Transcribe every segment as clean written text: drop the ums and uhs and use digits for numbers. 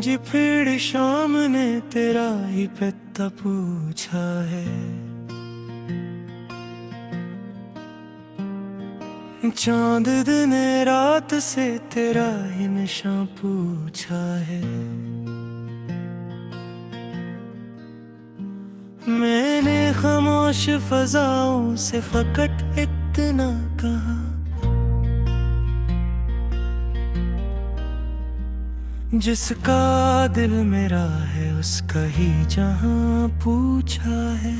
जी फिर शाम ने तेरा ही पता पूछा है। चांद दिन रात से तेरा ही निशा पूछा है। मैंने खामोश फजाओं से फकत इतना कहा, जिसका दिल मेरा है उसका ही जहां पूछा है।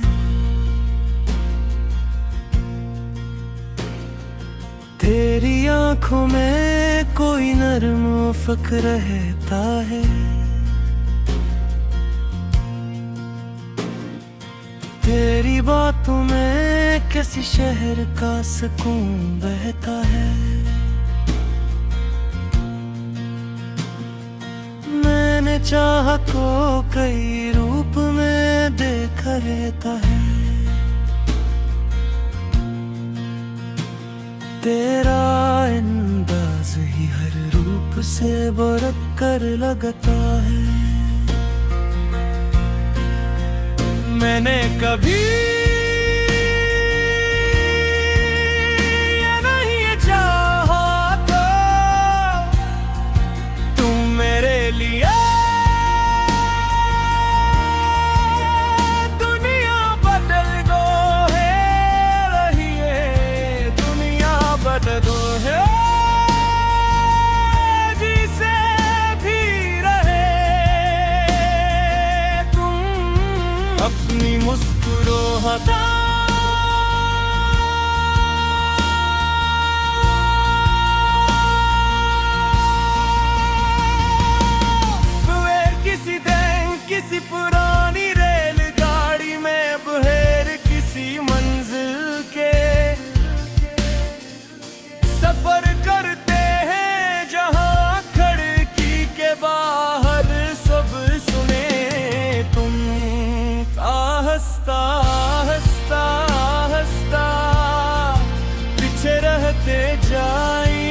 तेरी आंखों में कोई नर्म फ़िक्र रहता है। तेरी बातों में किसी शहर का सुकून बहता है। मैंने चाहा को कई रूप में देखा रहता है। तेरा अंदाज ही हर रूप से बरत कर लगता है। मैंने कभी ये नहीं चाहा था तुम मेरे लिए दुनिया बदल दो है, रही है दुनिया बदल दो है। जिसे भी रहे तुम अपनी मुस्कुराहट किसी दिन किसी पुरानी रेलगाड़ी में बहेर किसी मंजिल के सफर करते हैं जहां खिड़की के बाहर सब सुने तुम। हंसता हंसता हंसता पीछे रहते जाए,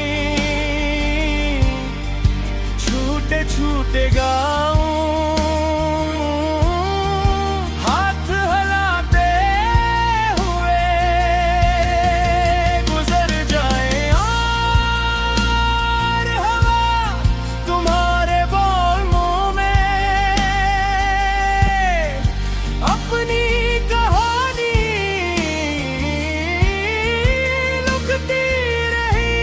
छूटे छूटे गाऊं हाथ हिलाते हुए गुजर जाए। और हवा तुम्हारे बोल मुंह में अपनी कहानी लिखती रही।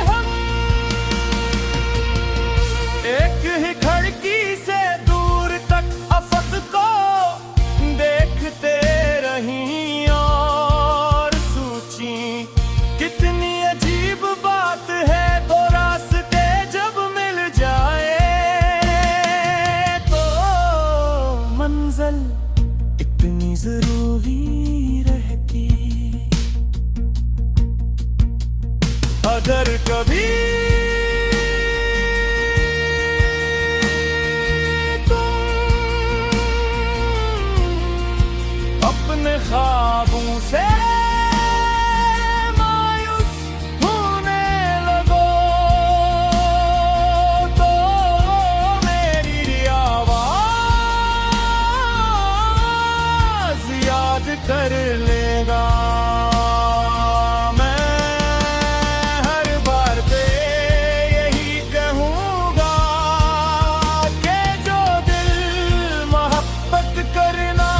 हम एक ही खिड़की से दूर तक अफक को देखते रही और सोची कितनी अजीब बात है दो रास्ते जब मिल जाए तो मंजिल इतनी जरूरी रहती। अगर कभी अपने ख्वाबों से मायूस होने लगो तो मेरी आवाज याद कर लेगा। मैं हर बार पे यही कहूँगा कि जो दिल मोहब्बत करना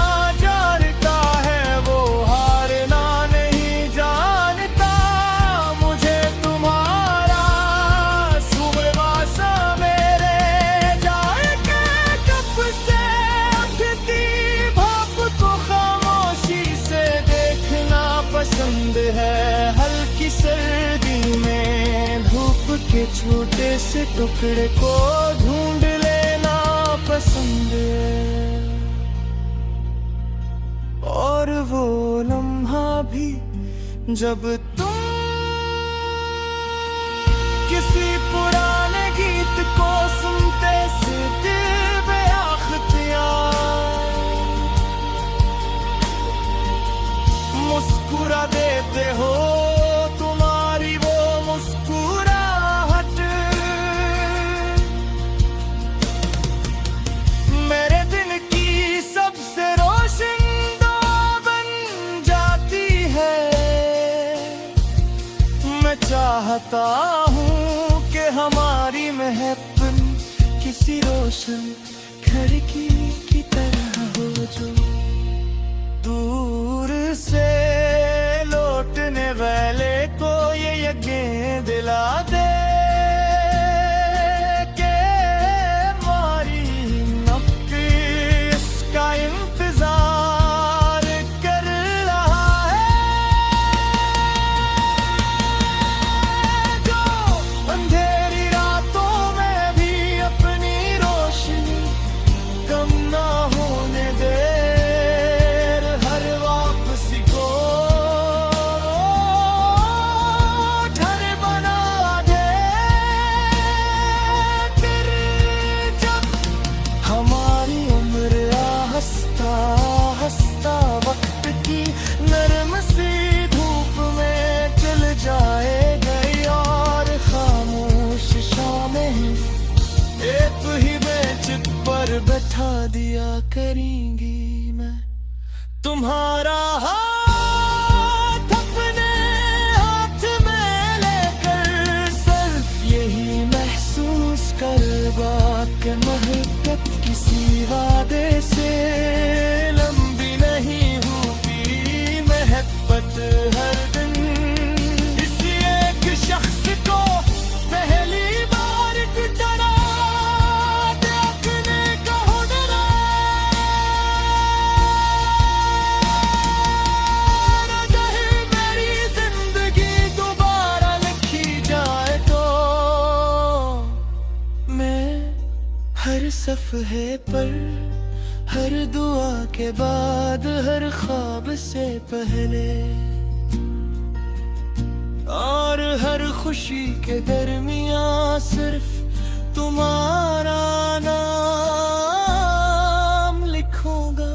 है हल्की सर्दी में धूप के छोटे से टुकड़े को ढूंढ लेना पसंद है। और वो लम्हा भी जब तुम किसी पुराने गीत को सुनते से दिल बेअख्तियार मुस्कुरा देते हो। तुम्हारी वो मुस्कुराहट चाहता हूँ कि हमारी महफिल किसी रोशन खिड़की की तरह हो जो दूर से लौटने वाले को ये यकीन दिला दे कि हमारी नब्ज़ इसका इंतजार कर रहा है। जो अंधेरी रातों में भी अपनी रोशनी कम ना होने दे, बैठा दिया करेंगी मैं तुम्हारा हाथ अपने हाथ में लेकर, सिर्फ यही महसूस कर बात मोहब्बत किसी वादे से लंबी नहीं होती। मोहब्बत हर दिन किसी एक शख्स को पहली बार की तरह सफ़हे पर, हर दुआ के बाद, हर ख्वाब से पहले और हर खुशी के दरमियाँ सिर्फ तुम्हारा नाम लिखूंगा।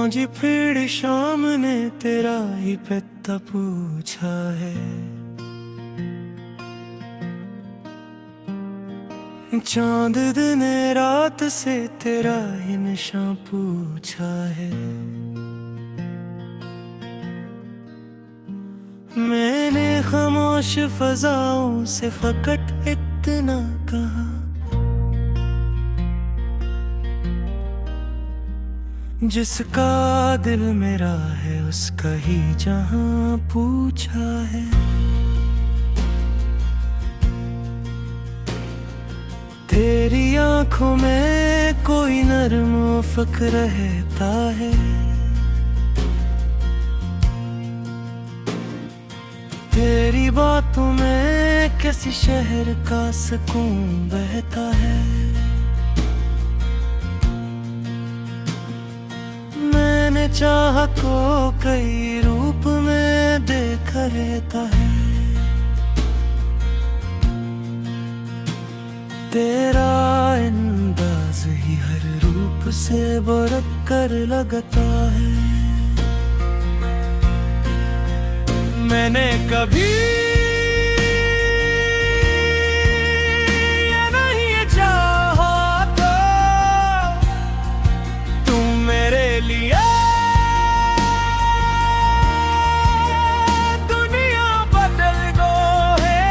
आज फिर शाम ने तेरा ही पता पूछा है, चांद दिन रात से तेरा ही निशान पूछा है। मैंने खामोश फजाओं से फकत इतना कहा, जिसका दिल मेरा है उसका ही जहां पूछा है। तेरी आंखों में कोई नर्म फ़िक्र रहता है, तेरी बातों में किसी शहर का सुकून बहता है। मैंने चाह को कई रूप में देखा रहता है, तेरा अंदाज ही हर रूप से बरक कर लगता है। मैंने कभी ये नहीं चाहा था तुम मेरे लिए दुनिया बदल दो है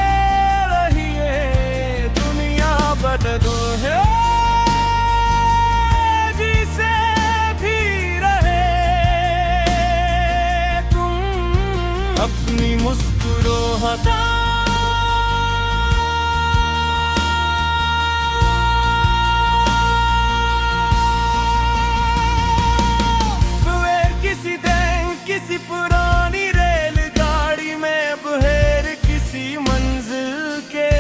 रही है, दुनिया बदल दो है जिसे भी रहे तुम अपनी मुस्कुराहट। किसी दिन किसी पुरानी रेलगाड़ी में बहेर किसी मंजिल के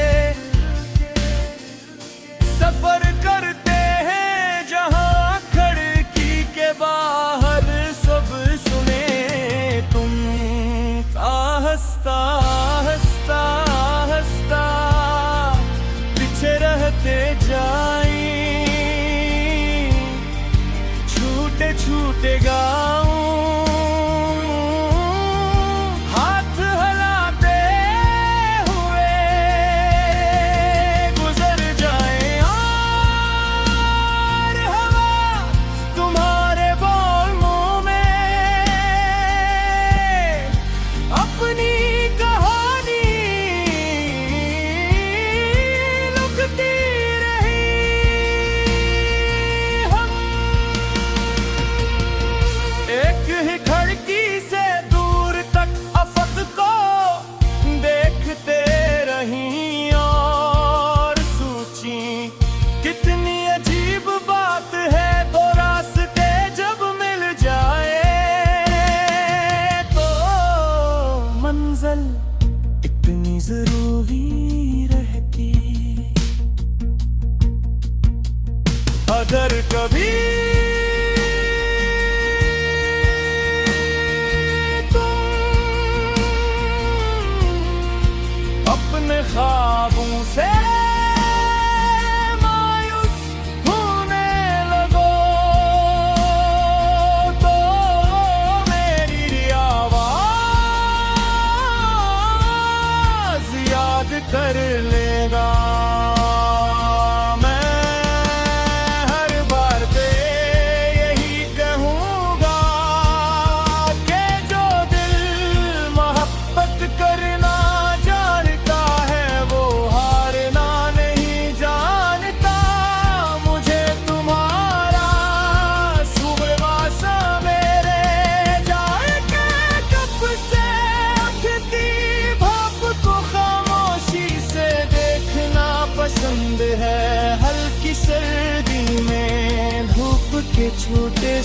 सफर करते हैं, जहां खिड़की के बाहर सब सुने तुम हंसता हंसता हंसता पीछे रहते जाए, छूटे छूटे गाऊं हाथ हिलाते हुए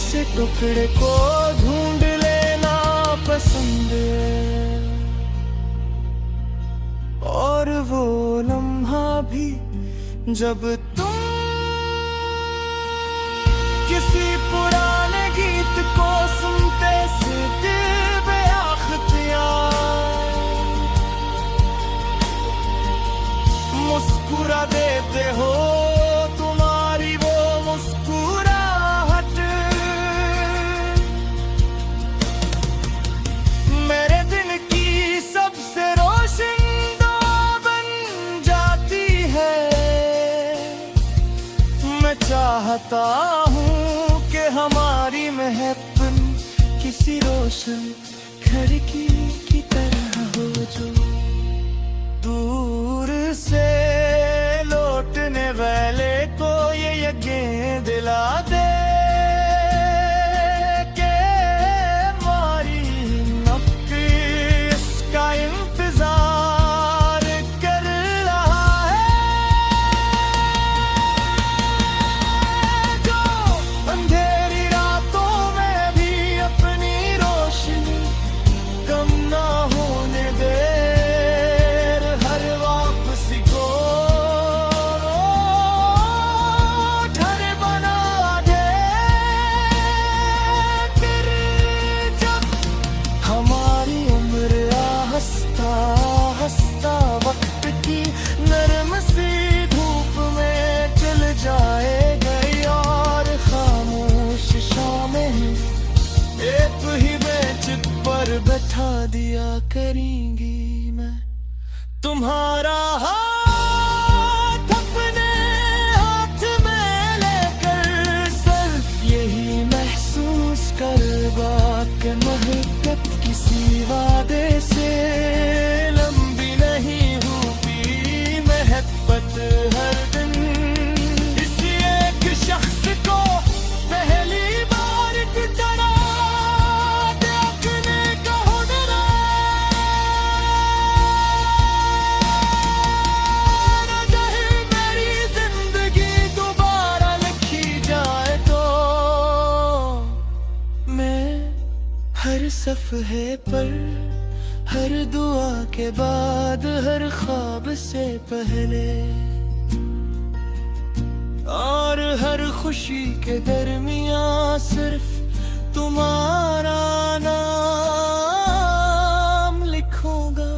से टुकड़े को ढूंढ लेना पसंद है, और वो लम्हा भी जब तुम किसी पुराने गीत को सुनते से दिल बेअख्तियार मुस्कुरा देते हो। तुम्हारी वो मुस्कुराहट मेरे दिन की सबसे रोशन दो बन जाती है। मैं चाहता हूँ कि हमारी महफिल किसी रोशन खिड़की की तरह हो, जो दूर से लौटने वाले को ये यकीन दिला दे कि हमारी नब्ज़ इसका इंतजार कर रहा है। जो अंधेरी रातों में भी अपनी रोशनी कम ना होने दे, वक्त की नरम सी धूप में चल जाएगा और खामोश शामें एक ही बेंच पर बैठा दिया करेंगी। मैं तुम्हारा हाथ अपने हाथ में लेकर सिर्फ यही महसूस करवा के मोहब्बत किसी वादे से लंबी नहीं होती, मोहब्बत हर दिन किसी एक शख्स को पहली बार की तरह देखने का हुनर है। मेरी जिंदगी दोबारा लिखी जाए तो मैं हर सफ़हे पर, हर दुआ के बाद, हर ख्वाब से पहले और हर खुशी के दरमियाँ सिर्फ तुम्हारा नाम लिखूंगा।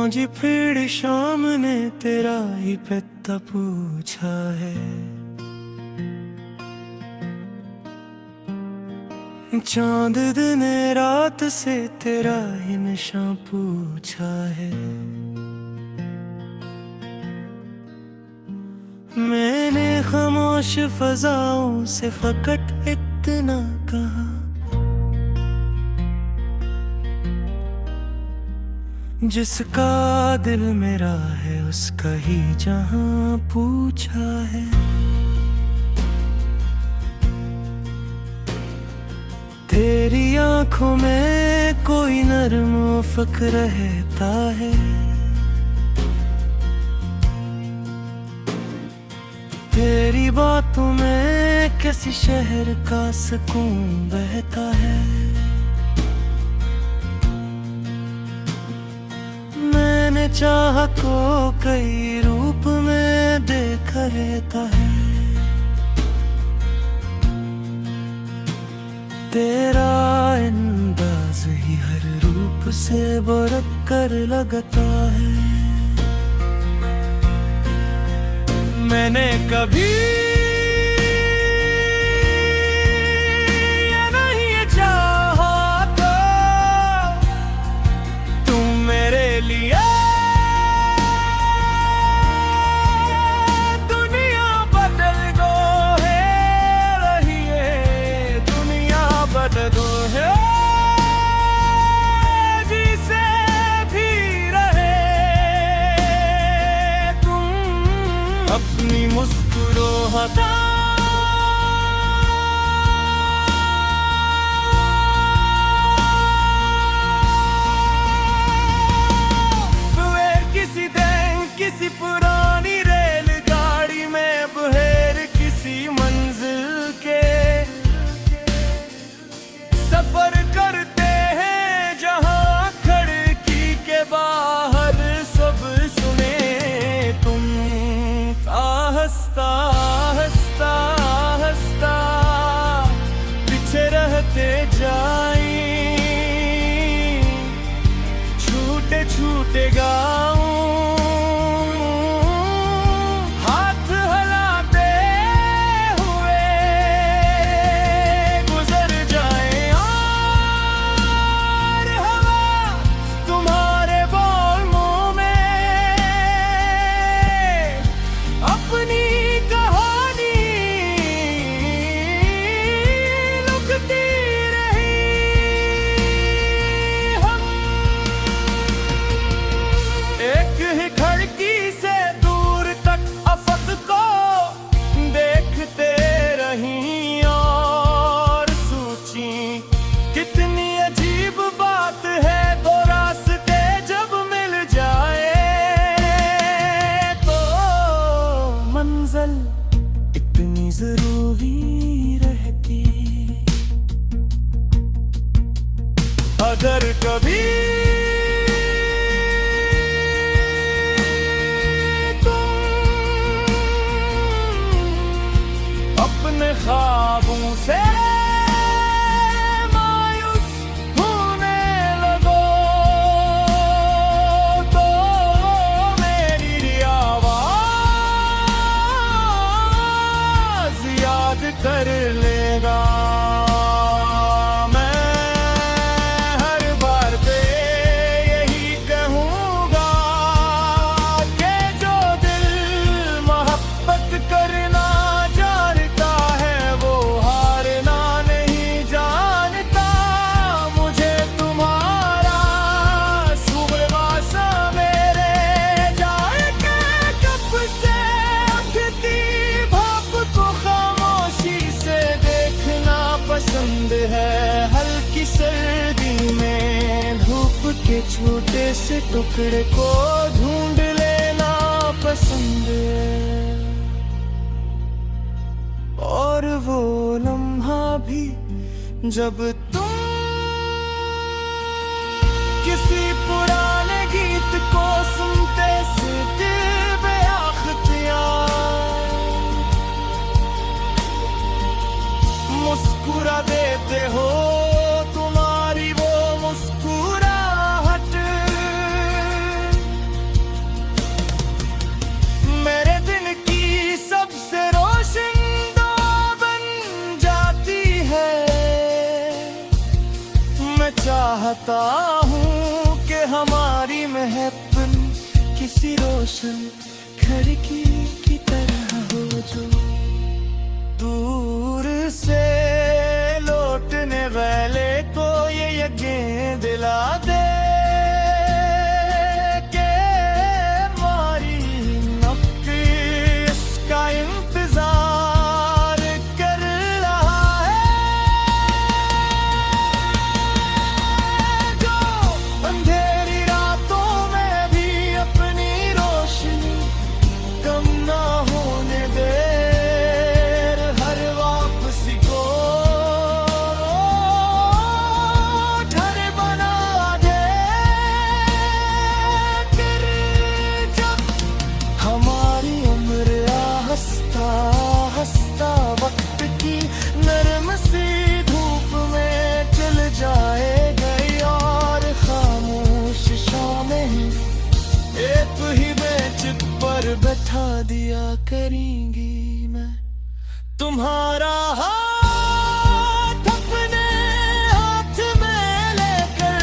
आज फिर शाम ने तेरा ही पता पूछा है, चांद दिन रात से तेरा ही निशान पूछा है। मैंने खामोश फजाओं से फकत इतना कहा, जिसका दिल मेरा है उसका ही जहां पूछा है। तेरी आंखों में कोई नर्म फ़िक्र रहता है, तेरी बातों में किसी शहर का सुकून बहता है। मैंने चाह को कई रूप में देखा रहता है, तेरा अंदाज ही हर रूप से बरक कर लगता है। मैंने कभी ये नहीं चाहा था तुम मेरे लिए दुनिया बदल दो है रही है, दुनिया बदल दो है जिसे भी रहे तुम अपनी मुस्कुराहट जाई, छूटे छूटे गाऊं, हाथ हिलाते हुए गुजर जाए, और हवा तुम्हारे बोल मुंह में अपनी कहानी लिखती रही। हम एक ही खिड़की से दूर तक अफक को देखते रही और सोची, कितनी अजीब बात है दो रास्ते जब मिल जाए तो मंजिल इतनी जरूरी रहती। अगर कभी अपने ख्वाबों से मायूस होने लगो तो मेरी आवाज याद कर लेगा। मैं हर बार पे यही कहूँगा कि जो दिल मोहब्बत करना है, हल्की सर्दी में धूप के छोटे से टुकड़े को ढूंढ लेना पसंद है, और वो लम्हा भी जब तुम किसी पुराने गीत को सुनते से दिल बेअख्तियार मुस्कुरा देते हो, तुम्हारी वो मुस्कुराहट मेरे दिन की सबसे रोशन दो बन जाती है। मैं चाहता हूँ कि हमारी महफिल किसी रोशन खिड़की की तरह हो जो दूर से लौटने वाले को ये यकीन दिला दे कि हमारी नब्ज़ इसका इंतजार कर रहा है। जो अंधेरी रातों में भी अपनी रोशनी कम ना होने दे, हंसता वक्त की नरम सी धूप में चल जाएगा और खामोश शामें एक ही बेंच पर बैठा दिया करेंगी। मैं तुम्हारा हाथ अपने हाथ में लेकर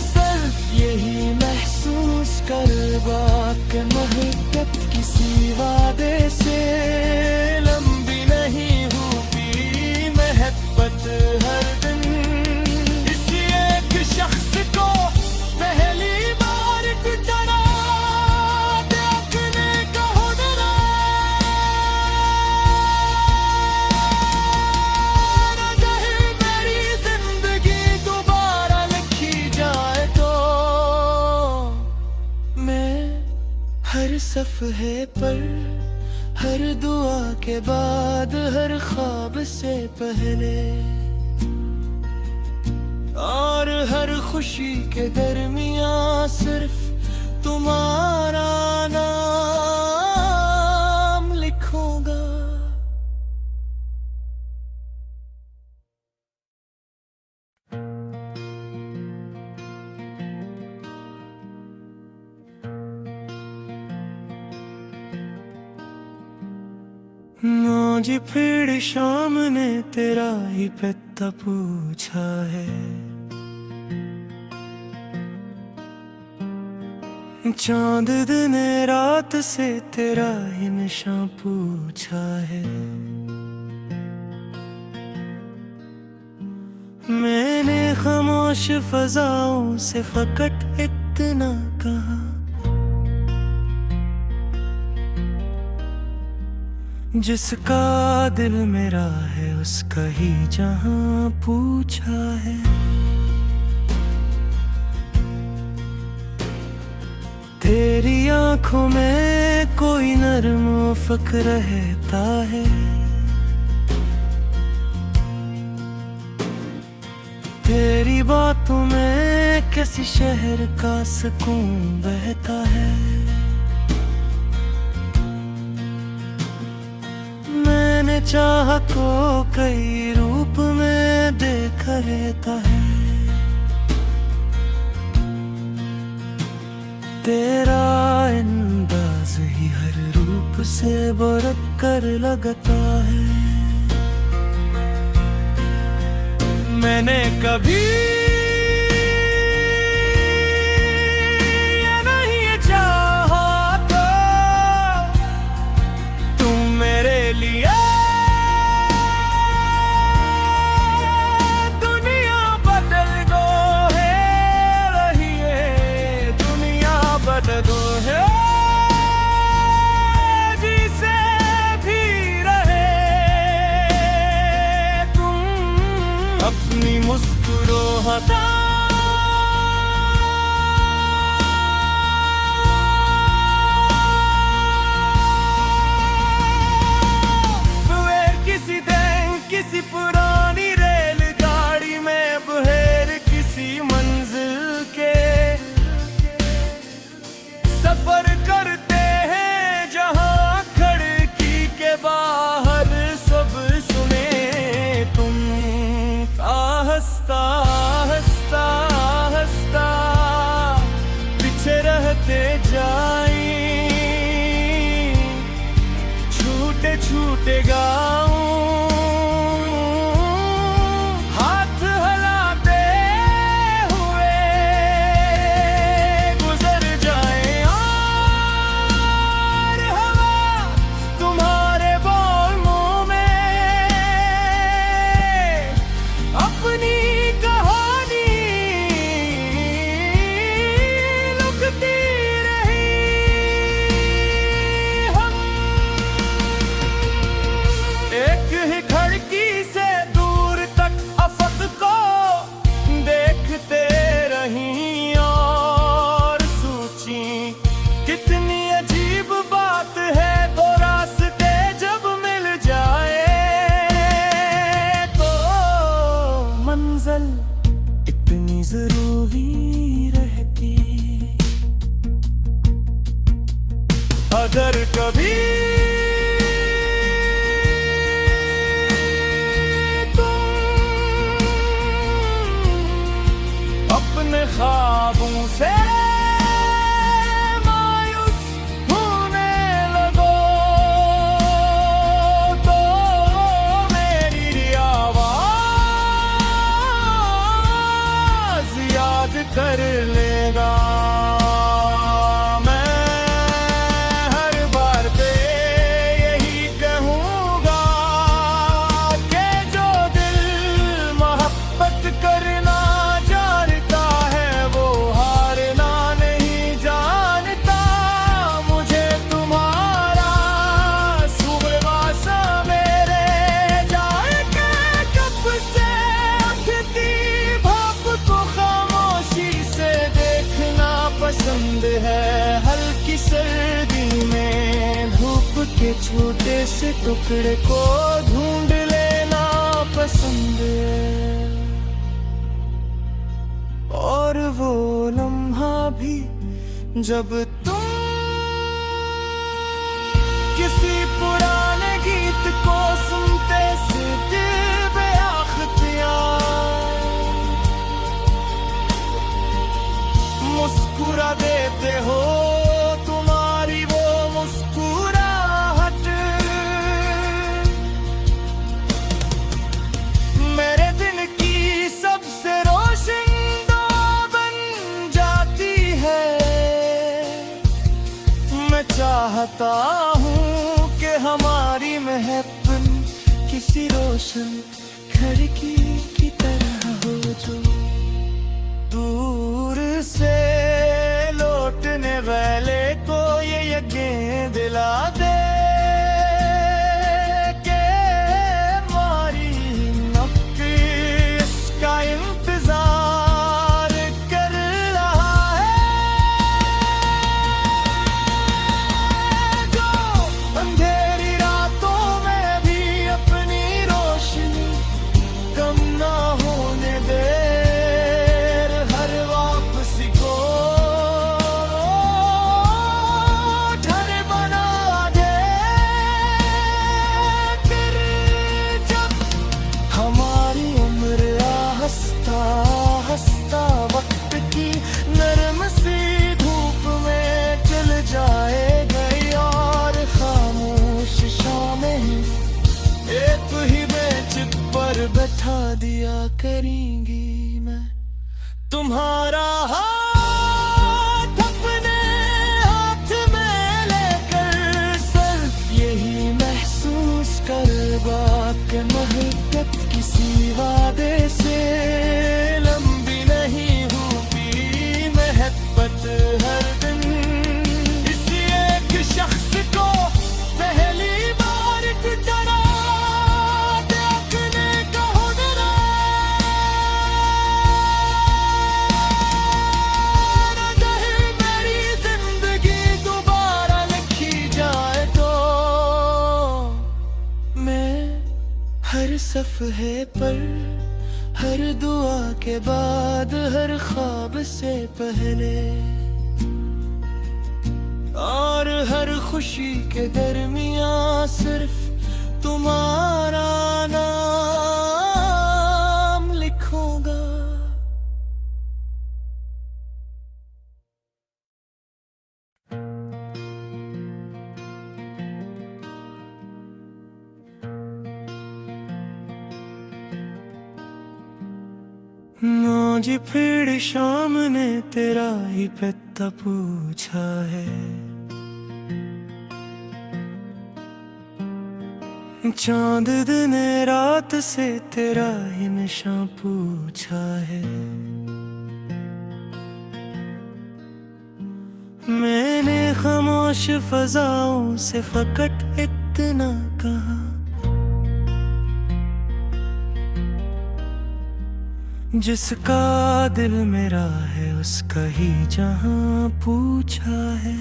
सिर्फ यही महसूस करवा कि मोहब्बत किसी वादे से लंबी नहीं होती, मोहब्बत हर दिन किसी एक शख्स को पहली बार की तरह देखने का हुनर है। अगर मेरी जिंदगी दोबारा लिखी जाए तो मैं हर सफ़हे पर, हर दुआ के बाद, हर ख्वाब से पहले और हर खुशी के दरमियाँ सिर्फ तुम्हारा नाम लिखूंगा। आज फिर शाम ने तेरा ही पता पूछा है। चांद दिन रात से तेरा ही निशान पूछा है। मैंने खामोश फजाओं से फकत इतना कहा, जिसका दिल मेरा है उसका ही जहां पूछा है। तेरी आंखों में कोई नर्म उफ़क़ रहता है। तेरी बातों में किसी शहर का सुकून बहता है। मैंने चाहा को कई रूप में देखा रहता है। तेरा अंदाज ही हर रूप से बरत कर लगता है। मैंने कभी ये नहीं चाहा था तुम मेरे लिए दुनिया बदल दो है रही है, दुनिया बदल दो है जिसे भी रहे तुम अपनी मुस्कुराहट। किसी दिन किसी पुरानी रेलगाड़ी में बहेर किसी मंजिल के सफर करते हैं जहां खिड़की के बाहर सब सुने तुम हंसता हंसता हंसता पीछे रहते जाए, छूटे छूटे गाऊं हाथ हिलाते हुए गुजर जाए और हवा तुम्हारे बोलों में अपनी कहानी लिखती रही। हम एक ही खिड़की से दूर तक अफक को देखते रही और सोची कितनी अजीब बात है दो रास्ते जब मिल जाए तो मंजिल इतनी जरूरी रहती। अगर कभी अपने ख्वाबों से मायूस होने लगो तो मेरी आवाज याद कर लेगा। मैं हर बार पे यही कहूँगा कि जो दिल मोहब्बत करना पसंद है। हल्की सर्दी में धूप के छोटे से टुकड़े को ढूंढ लेना पसंद है। और वो लम्हा भी जब तुम किसी पुराने गीत को सुनते से दिल बेअख्तियार मुस्कुरा देते हो। तुम्हारी वो मुस्कुराहट चाहता हूँ कि हमारी महफिल किसी रोशन खिड़की की तरह हो जो दूर से लौटने वाले को ये यकीन दिला दे कि हमारी नफ्स इसका इंतजार कर रहा है। जो अंधेरी रातों में भी अपनी रोशनी कम ना होने दे, हर वापसी को घर बना दे। फिर जब हमारी उम्र हंसता हंसता वक्त की नरम सी धूप में चल जाएगी और खामोश शामें एक ही बेंच पर बैठा दिया करेंगी मैं तुम्हारा हाथ अपने हाथ में लेकर सिर्फ यही महसूस करवा कि मोहब्बत किसी वादे से लंबी नहीं होती। मोहब्बत हर दिन किसी एक शख्स को पहली बार की तरह देखने का हुनर है। मेरी जिंदगी दोबारा लिखी जाए तो मैं हर सफ़हे पर, हर दुआ के बाद, हर ख्वाब से पहले और हर खुशी के दरमियाँ सिर्फ तुम्हारा नाम लिखूंगा। आज फिर शाम ने तेरा ही पता पूछा है, चांद दिन रात से तेरा ही निशान पूछा है। मैंने खामोश फजाओं से फकत इतना कहा, जिसका दिल मेरा है उसका ही जहां पूछा है।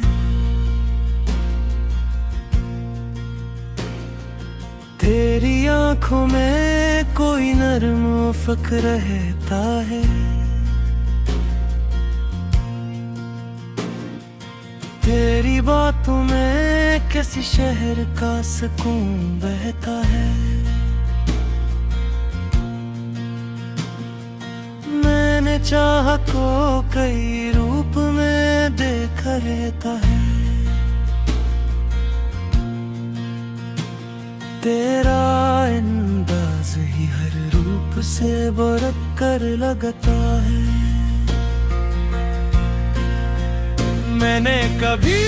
तेरी आंखों में कोई नर्म उफ़क़ रहता है, तेरी बातों में किसी शहर का सुकून बहता है। मैंने चाहा को कई रूप में देखा रहता है, तेरा अंदाज ही हर रूप से बरक कर लगता है। मैंने कभी